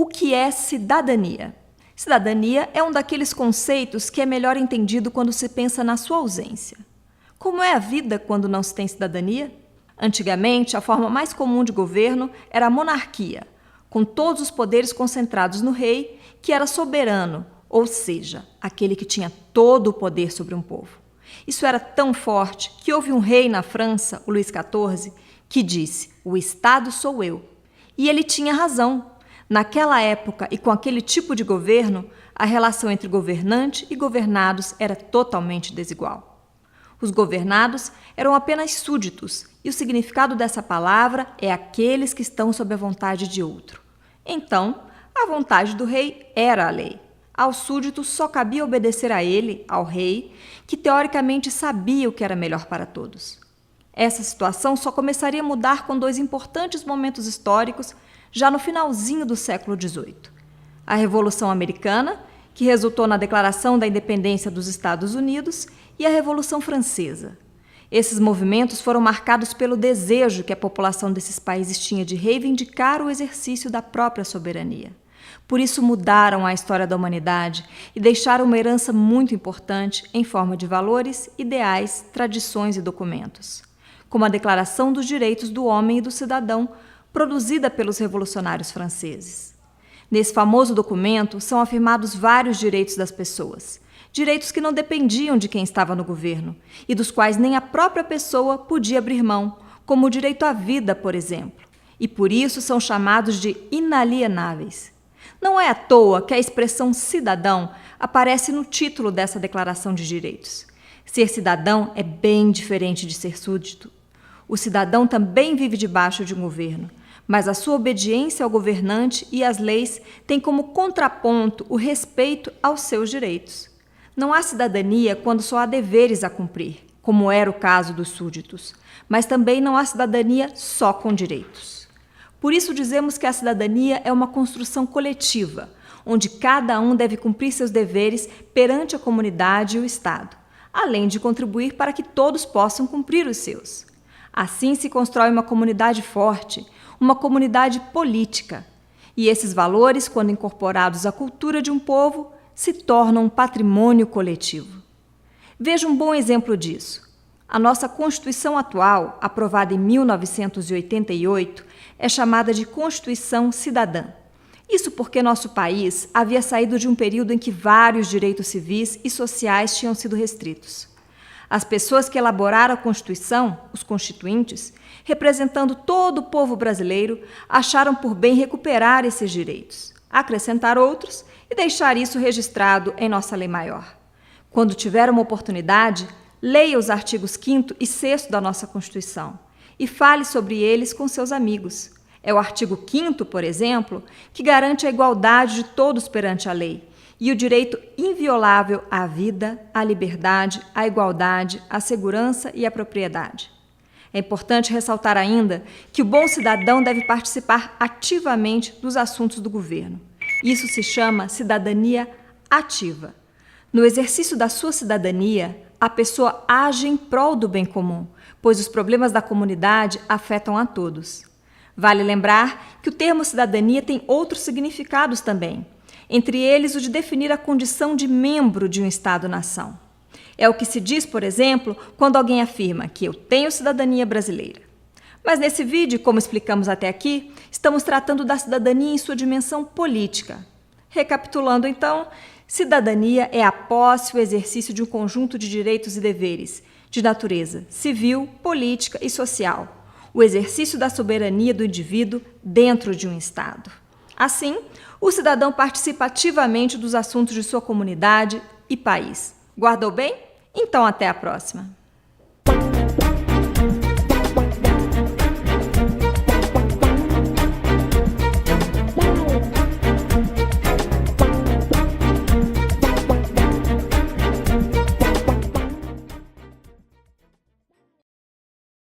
O que é cidadania? Cidadania é um daqueles conceitos que é melhor entendido quando se pensa na sua ausência. Como é a vida quando não se tem cidadania? Antigamente, a forma mais comum de governo era a monarquia, com todos os poderes concentrados no rei, que era soberano, ou seja, aquele que tinha todo o poder sobre um povo. Isso era tão forte que houve um rei na França, o Luís XIV, que disse: "O Estado sou eu". E ele tinha razão. Naquela época e com aquele tipo de governo, a relação entre governante e governados era totalmente desigual. Os governados eram apenas súditos, e o significado dessa palavra é aqueles que estão sob a vontade de outro. Então, a vontade do rei era a lei. Aos súditos só cabia obedecer a ele, ao rei, que teoricamente sabia o que era melhor para todos. Essa situação só começaria a mudar com dois importantes momentos históricos já no finalzinho do século XVIII. A Revolução Americana, que resultou na Declaração da Independência dos Estados Unidos, e a Revolução Francesa. Esses movimentos foram marcados pelo desejo que a população desses países tinha de reivindicar o exercício da própria soberania. Por isso mudaram a história da humanidade e deixaram uma herança muito importante em forma de valores, ideais, tradições e documentos, como a Declaração dos Direitos do Homem e do Cidadão, produzida pelos revolucionários franceses. Nesse famoso documento são afirmados vários direitos das pessoas, direitos que não dependiam de quem estava no governo e dos quais nem a própria pessoa podia abrir mão, como o direito à vida, por exemplo, e por isso são chamados de inalienáveis. Não é à toa que a expressão cidadão aparece no título dessa Declaração de Direitos. Ser cidadão é bem diferente de ser súdito. O cidadão também vive debaixo de um governo, mas a sua obediência ao governante e às leis tem como contraponto o respeito aos seus direitos. Não há cidadania quando só há deveres a cumprir, como era o caso dos súditos, mas também não há cidadania só com direitos. Por isso dizemos que a cidadania é uma construção coletiva, onde cada um deve cumprir seus deveres perante a comunidade e o Estado, além de contribuir para que todos possam cumprir os seus. Assim se constrói uma comunidade forte, uma comunidade política. E esses valores, quando incorporados à cultura de um povo, se tornam um patrimônio coletivo. Veja um bom exemplo disso. A nossa Constituição atual, aprovada em 1988, é chamada de Constituição Cidadã. Isso porque nosso país havia saído de um período em que vários direitos civis e sociais tinham sido restritos. As pessoas que elaboraram a Constituição, os constituintes, representando todo o povo brasileiro, acharam por bem recuperar esses direitos, acrescentar outros e deixar isso registrado em nossa lei maior. Quando tiver uma oportunidade, leia os artigos 5º e 6º da nossa Constituição e fale sobre eles com seus amigos. É o artigo 5º, por exemplo, que garante a igualdade de todos perante a lei e o direito inviolável à vida, à liberdade, à igualdade, à segurança e à propriedade. É importante ressaltar ainda que o bom cidadão deve participar ativamente dos assuntos do governo. Isso se chama cidadania ativa. No exercício da sua cidadania, a pessoa age em prol do bem comum, pois os problemas da comunidade afetam a todos. Vale lembrar que o termo cidadania tem outros significados também, entre eles o de definir a condição de membro de um Estado-nação. É o que se diz, por exemplo, quando alguém afirma que eu tenho cidadania brasileira. Mas nesse vídeo, como explicamos até aqui, estamos tratando da cidadania em sua dimensão política. Recapitulando então, cidadania é a posse e o exercício de um conjunto de direitos e deveres, de natureza civil, política e social, o exercício da soberania do indivíduo dentro de um Estado. Assim, o cidadão participa ativamente dos assuntos de sua comunidade e país. Guardou bem? Então até a próxima!